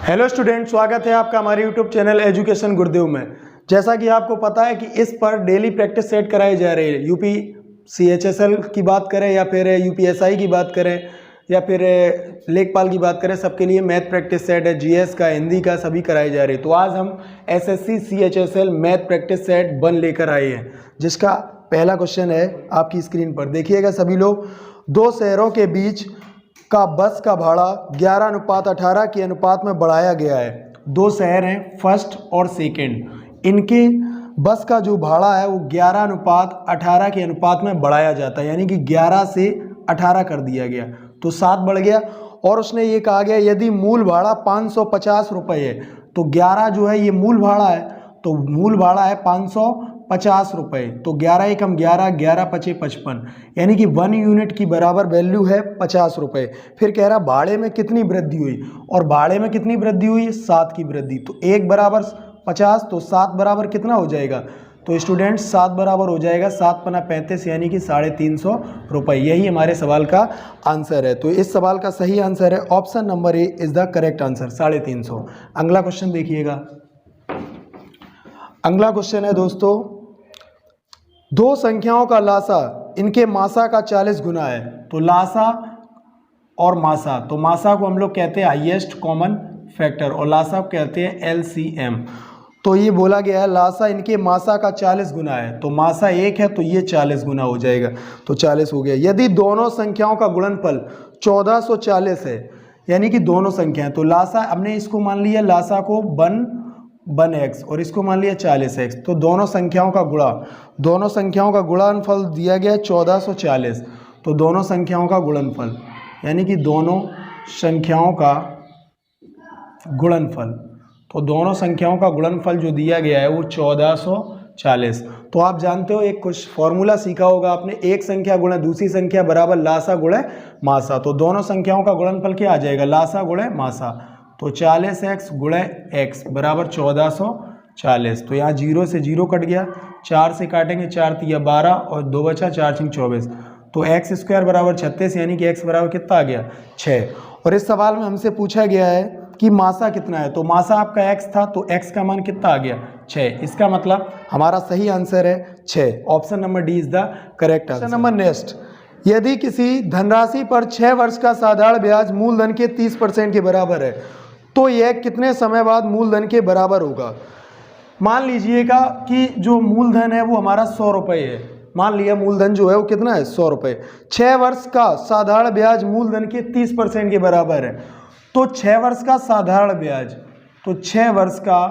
Hello student, स्वागत है आपका हमारे यूट्यूब चैनल एजुकेशन गुरुदेव में। जैसा कि आपको पता है कि इस पर डेली प्रैक्टिस सेट कराई जा रही है। यूपी CHSL की बात करें या फिर UPSI की बात करें या फिर लेखपाल की बात करें, सबके लिए मैथ प्रैक्टिस सेट है, GS का, हिंदी का, सभी कराई जा रही है। तो आज हम SSC CHSL math practice set 1 लेकर आए हैं, जिसका पहला क्वेश्चन है आपकी स्क्रीन पर। देखिएगा सभी लोग, दो शहरों के बीच का बस का भाड़ा 11:18 के अनुपात में बढ़ाया गया है। दो शहर हैं फर्स्ट और सेकंड, इनके बस का जो भाड़ा है वो 11:18 के अनुपात में बढ़ाया जाता है, यानी कि 11 से 18 कर दिया गया तो 7 बढ़ गया। और उसने ये कहा गया यदि मूल भाड़ा 550 रुपये है तो 11 जो है ये मूल भाड़ा है, तो मूल भाड़ा है 550 रुपये, तो 11 एकम 11, 11 पचे 55, यानी कि 1 यूनिट की बराबर वैल्यू है 50 रुपये। फिर कह रहा भाड़े में कितनी वृद्धि हुई, और भाड़े में कितनी वृद्धि हुई, 7 की वृद्धि। तो 1 बराबर 50 तो 7 बराबर कितना हो जाएगा, तो स्टूडेंट 7 बराबर हो जाएगा 7 पना 35, यानी कि 350 रुपये। यही हमारे सवाल का आंसर है। तो इस सवाल का सही आंसर है option number A is the correct answer, 350। अगला क्वेश्चन देखिएगा। अगला क्वेश्चन है दोस्तों, दो संख्याओं का लासा इनके मासा का 40 गुना है। तो लासा और मासा, तो मासा को हम लोग कहते हैं हाईएस्ट कॉमन फैक्टर और लासा को कहते हैं LCM। तो ये बोला गया है लासा इनके मासा का 40 गुना है, तो मासा 1 है तो ये 40 गुना हो जाएगा, तो 40 हो गया। यदि दोनों संख्याओं का गुणनफल 1440 है, यानी कि दोनों संख्याएं, तो लासा हमने इसको मान लिया, लासा को 1x और इसको मान लिया 40x, तो दोनों संख्याओं का गुणा, दोनों संख्याओं का गुणनफल दिया गया 1440, तो दोनों संख्याओं का गुणनफल, यानी कि दोनों संख्याओं का गुणनफल, तो दोनों संख्याओं का गुणनफल जो दिया गया है वो 1440। तो आप जानते हो एक कुछ फॉर्मूला सीखा होगा आपने, एक संख्या गुणे दूसरी संख्या बराबर लासा गुणे मासा। तो दोनों संख्याओं का गुणनफल क्या आ जाएगा, लासा गुणे मासा, तो 40x गुणे x बराबर 1440। तो यहाँ 0 से 0 कट गया, 4 से काटेंगे, 4 तिया 12 और 2 बचा, 4 छिंग 24, तो x स्क्वायर बराबर 36, यानी कि x बराबर कितना आ गया, 6। और इस सवाल में हमसे पूछा गया है कि मासा कितना है, तो मासा आपका x था तो x का मान कितना आ गया, 6। इसका मतलब हमारा सही आंसर है 6, option number D is the correct answer. Number next, यदि किसी धनराशि पर 6 वर्ष का साधारण ब्याज मूलधन के 30% के बराबर है तो यह कितने समय बाद मूलधन के बराबर होगा। मान लीजिएगा कि जो मूलधन है वो हमारा 100 रुपये है, मान लिया मूलधन जो है वो कितना है, 100 रुपये। 6 वर्ष का साधारण ब्याज मूलधन के 30% के बराबर है, तो 6 वर्ष का साधारण ब्याज, तो 6 वर्ष का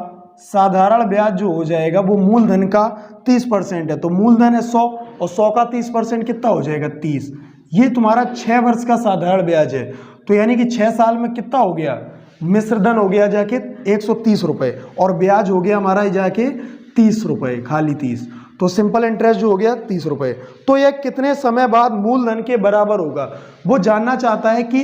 साधारण ब्याज जो हो जाएगा वो मूलधन का 30% है, तो मूलधन है 100 और 100 का 30% कितना हो जाएगा, 30। ये तुम्हारा 6 वर्ष का साधारण ब्याज है, तो यानी कि 6 साल में कितना हो गया, मिश्रधन हो गया जाके 130 रुपये और ब्याज हो गया हमारा जाके 30 रुपये, खाली 30, तो सिंपल इंटरेस्ट जो हो गया 30 रुपये। तो यह कितने समय बाद मूलधन के बराबर होगा, वो जानना चाहता है कि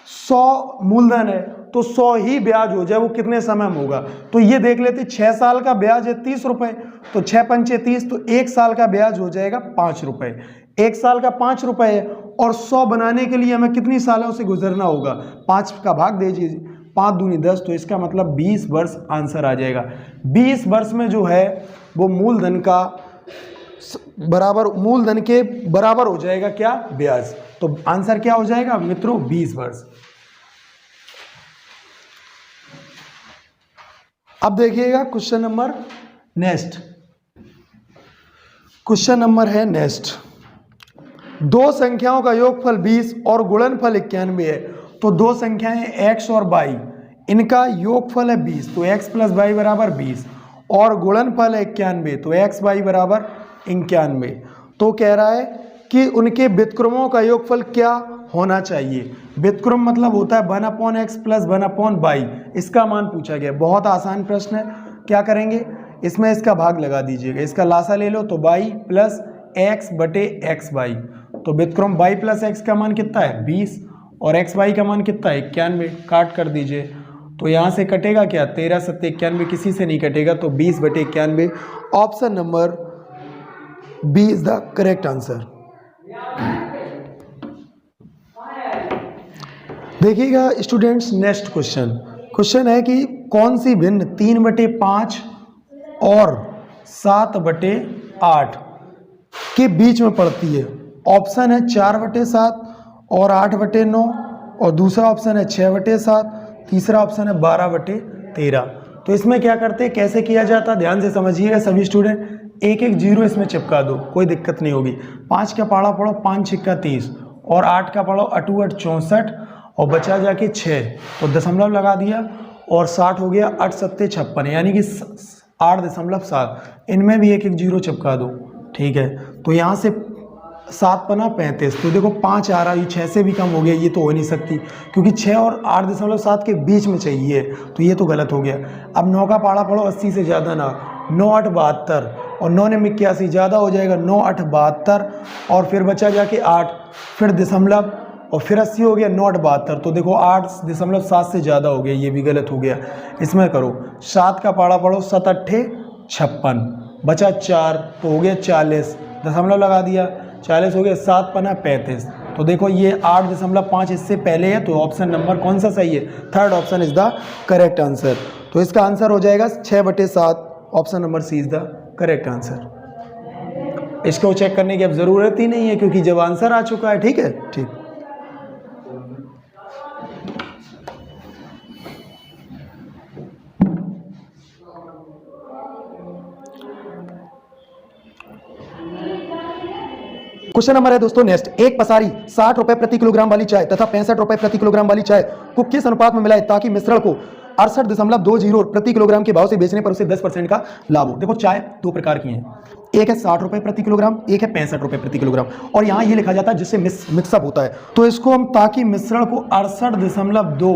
100 मूलधन है तो 100 ही ब्याज हो जाए, वो कितने समय में होगा। तो ये देख लेते, 6 साल का ब्याज है 30 रुपये, तो 6 पंचे 30, तो 1 साल का ब्याज हो जाएगा 5 रुपये। 1 साल का 5 रुपये है और 100 बनाने के लिए हमें कितनी सालों से गुजरना होगा, 5 का भाग दीजिए, 5 दूनी 10, तो इसका मतलब 20 वर्ष आंसर आ जाएगा। 20 वर्ष में जो है वो मूलधन का बराबर, मूलधन के बराबर हो जाएगा क्या, ब्याज। तो आंसर क्या हो जाएगा मित्रों, 20 वर्ष। अब देखिएगा question number next, question number है नेक्स्ट, दो संख्याओं का योगफल 20 और गुणनफल 91 है। तो दो संख्याएं x और y, इनका योगफल है 20, तो x + y बराबर 20 और गुणनफल है 91, तो x y बराबर 91। तो कह रहा है कि उनके व्युत्क्रमों का योगफल क्या होना चाहिए। व्युत्क्रम मतलब होता है 1/x + 1/y, इसका मान पूछा गया। बहुत आसान प्रश्न है, क्या करेंगे, इसमें इसका भाग लगा दीजिएगा, इसका लासा ले लो, तो y + x/xy, तो व्युत्क्रम y + x का मान कितना है 20 और xy का मान कितना है 91, काट कर दीजिए, तो यहाँ से कटेगा क्या, 13 × 7 = 91, किसी से नहीं कटेगा, तो 20/91, option number b is the correct answer. देखिएगा स्टूडेंट्स नेक्स्ट क्वेश्चन, क्वेश्चन है कि कौन सी भिन्न 3/5 और 7/8 के बीच में पड़ती है। ऑप्शन है 4/7 और 8/9 और दूसरा ऑप्शन है 6/7, तीसरा ऑप्शन है 12/13। तो इसमें क्या करते हैं, कैसे किया जाता है, ध्यान से समझिएगा सभी स्टूडेंट। एक एक जीरो इसमें चिपका दो, कोई दिक्कत नहीं होगी। 5 का पाड़ा पढ़ो 5 6 30 और 8 का पढ़ो 8 8 64 और बचा जाके 6 तो दशमलव लगा दिया और 60 हो गया 8 7 56 यानी कि 8.7। इनमें भी एक एक जीरो चिपका दो, ठीक है। तो यहाँ से 7 पना 35, तो देखो 5 आ रहा है, ये 6 से भी कम हो गया, ये तो हो नहीं सकती क्योंकि 6 और 8.7 के बीच में चाहिए, तो ये तो गलत हो गया। अब 9 का पाड़ा पढ़ो 80 से ज़्यादा ना, 9 8 72 और 9 ने 81 ज़्यादा हो जाएगा 9 8 72 और फिर बचा जाके 8, फिर दशमलव और फिर 80 हो गया 9 8 72, तो देखो 8.7 से ज़्यादा हो गया, ये भी गलत हो गया। इसमें करो 7 का पाड़ा पढ़ो 7 8 56 बचा 4 तो हो गया 40, दशमलव लगा दिया 40 हो गया 7 पना 35। तो देखो ये 8.5 इससे पहले है, तो ऑप्शन नंबर कौन सा सही है, third option is the correct answer. तो इसका आंसर हो जाएगा 6/7, option number c is the correct answer. इसको चेक करने की अब ज़रूरत ही नहीं है क्योंकि जब आंसर आ चुका है, ठीक है, ठीक। क्वेश्चन नंबर है दोस्तों नेक्स्ट, एक पसारी 60 रुपए प्रति किलोग्राम वाली चाय तथा 65 रुपए प्रति किलोग्राम वाली चाय को किस अनुपात में मिलाए ताकि मिश्रण को 68.20 प्रति किलोग्राम के भाव से बेचने पर उसे 10% का लाभ हो। देखो चाय दो प्रकार की है, एक है 60 रुपए प्रति किलोग्राम, एक है 65 रुपए प्रति किलोग्राम, और यहाँ ये लिखा जाता है जिससे मिक्सअप होता है। तो इसको हम ताकि मिश्रण को 68.2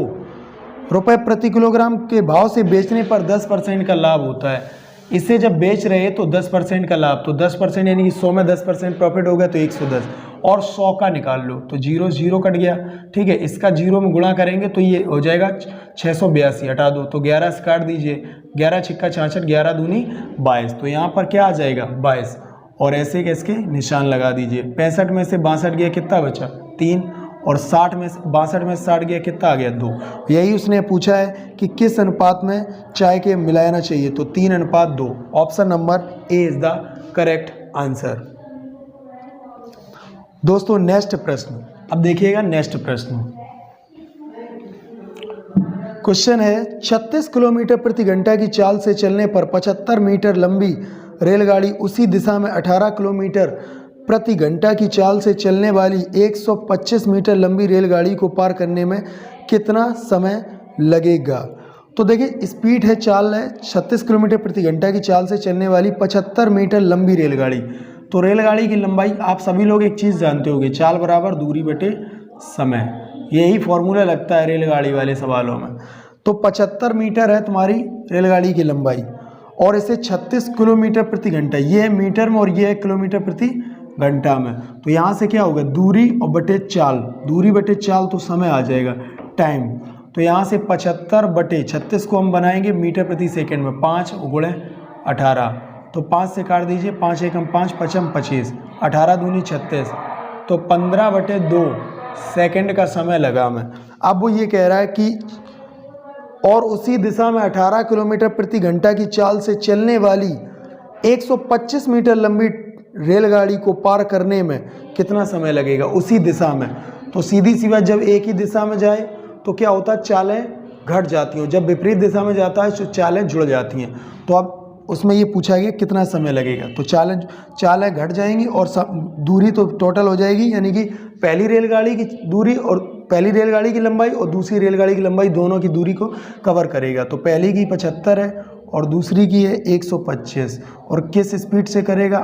रुपए प्रति किलोग्राम के भाव से बेचने पर 10% का लाभ होता है। इसे जब बेच रहे हैं तो 10% का लाभ, तो 10% यानी कि 100 में 10% प्रॉफिट हो गया तो 110 और 100 का निकाल लो तो 0 0 कट गया, ठीक है। इसका 0 में गुणा करेंगे तो ये हो जाएगा 682, हटा दो तो 11 से काट दीजिए, 11 छिक्का 66, 11 दूनी 22, तो यहाँ पर क्या आ जाएगा 22 और ऐसे के इसके निशान लगा दीजिए। 65 में से 62 गया, कितना बचा 3 और 62 में से 60 गया, कितना आ गया 2। यही उसने पूछा है कि किस अनुपात में चाय के मिलाना चाहिए, तो 3:2, option number A is the correct answer. दोस्तों नेक्स्ट प्रश्न, अब देखिएगा नेक्स्ट प्रश्न। क्वेश्चन है 36 किलोमीटर प्रति घंटा की चाल से चलने पर 75 मीटर लंबी रेलगाड़ी उसी दिशा में 18 किलोमीटर प्रति घंटा की चाल से चलने वाली 125 मीटर लंबी रेलगाड़ी को पार करने में कितना समय लगेगा। तो देखिए स्पीड है, चाल है 36 किलोमीटर प्रति घंटा की चाल से चलने वाली 75 मीटर लंबी रेलगाड़ी। तो रेलगाड़ी की लंबाई आप सभी लोग एक चीज़ जानते होंगे, चाल बराबर दूरी बटे समय, यही फॉर्मूला लगता है रेलगाड़ी वाले सवालों में। तो 75 मीटर है तुम्हारी रेलगाड़ी की लंबाई और इसे 36 किलोमीटर प्रति घंटा, ये है मीटर में और ये है किलोमीटर प्रति घंटा में। तो यहाँ से क्या होगा दूरी और बटे चाल, दूरी बटे चाल तो समय आ जाएगा टाइम। तो यहाँ से 75 बटे 36 को हम बनाएंगे मीटर प्रति सेकंड में, 5 गुणे 18 तो 5 से काट दीजिए, 5 एकम 5 पचम 25, 18 दूनी 36 तो 15/2 सेकंड का समय लगा में। अब वो ये कह रहा है कि और उसी दिशा में 18 किलोमीटर प्रति घंटा की चाल से चलने वाली 125 मीटर लंबी रेलगाड़ी को पार करने में कितना समय लगेगा उसी दिशा में। तो सीधी सी बात, जब एक ही दिशा में जाए तो क्या होता है चालें घट जाती हैं, जब विपरीत दिशा में जाता है तो चालें जुड़ जाती हैं। तो अब उसमें ये पूछा गया कितना समय लगेगा, तो चालें घट जाएंगी और दूरी तो टोटल हो जाएगी, यानी कि पहली रेलगाड़ी की दूरी और पहली रेलगाड़ी की लंबाई और दूसरी रेलगाड़ी की लंबाई दोनों की दूरी को कवर करेगा। तो पहली की 75 है और दूसरी की है 125 और किस स्पीड से करेगा,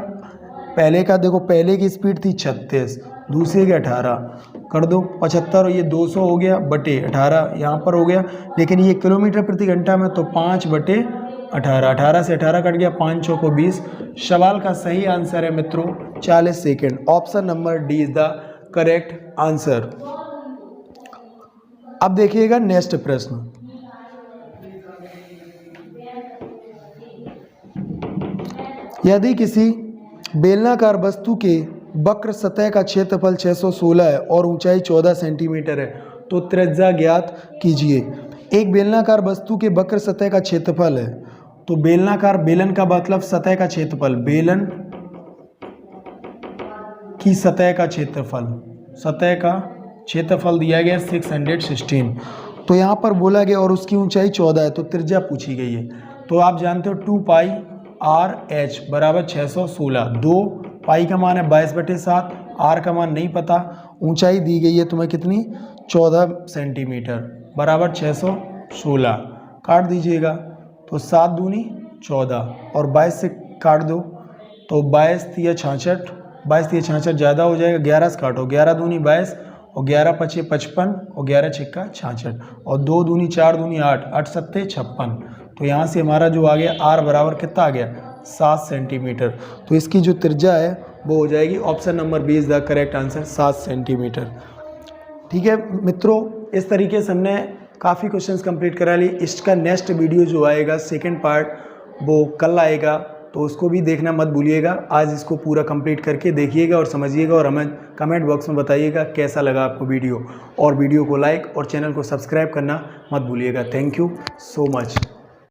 पहले का देखो पहले की स्पीड थी 36, दूसरे के 18 कर दो, 75 और ये 200 हो गया बटे 18 यहाँ पर हो गया, लेकिन ये किलोमीटर प्रति घंटा में तो 5/18, 18 से 18 कट गया, 5 चौको 20। सवाल का सही आंसर है मित्रों 40 second, option number D is the correct answer. अब देखिएगा नेक्स्ट प्रश्न। यदि किसी बेलनाकार वस्तु के वक्र सतह का क्षेत्रफल 616 है और ऊंचाई 14 सेंटीमीटर है तो त्रिज्या ज्ञात कीजिए। एक बेलनाकार वस्तु के वक्र सतह का क्षेत्रफल है। तो बेलनाकार, बेलन का मतलब सतह का क्षेत्रफल, बेलन की सतह का क्षेत्रफल, सतह का क्षेत्रफल दिया गया 616। तो यहाँ पर बोला गया और उसकी ऊंचाई 14 है, तो त्रिज्या पूछी गई है। तो आप जानते हो 2 पाई आर एच बराबर 616। 2 पाई का मान है 22/7, आर का मान नहीं पता, ऊंचाई दी गई है तुम्हें कितनी, 14 सेंटीमीटर बराबर 616। काट दीजिएगा तो 7 दूनी 14 और 22 से काट दो तो 22 तिया 66, 22 तिया 66 ज़्यादा हो जाएगा, 11 से काटो, 11 दूनी 22 और 11 पचे 55 और 11 छिक्का 66 और 2 दूनी 4 दूनी 8, 8 सत्ते 56। तो यहाँ से हमारा जो आ गया आर बराबर कितना आ गया, 7 सेंटीमीटर। तो इसकी जो त्रिज्या है वो हो जाएगी option number b is the correct answer, 7 centimetre. ठीक है मित्रों, इस तरीके से हमने काफ़ी क्वेश्चंस कंप्लीट करा ली। इसका नेक्स्ट वीडियो जो आएगा सेकंड पार्ट वो कल आएगा, तो उसको भी देखना मत भूलिएगा। आज इसको पूरा कंप्लीट करके देखिएगा और समझिएगा और हमें कमेंट बॉक्स में बताइएगा कैसा लगा आपको वीडियो, और वीडियो को लाइक और चैनल को सब्सक्राइब करना मत भूलिएगा। Thank you so much.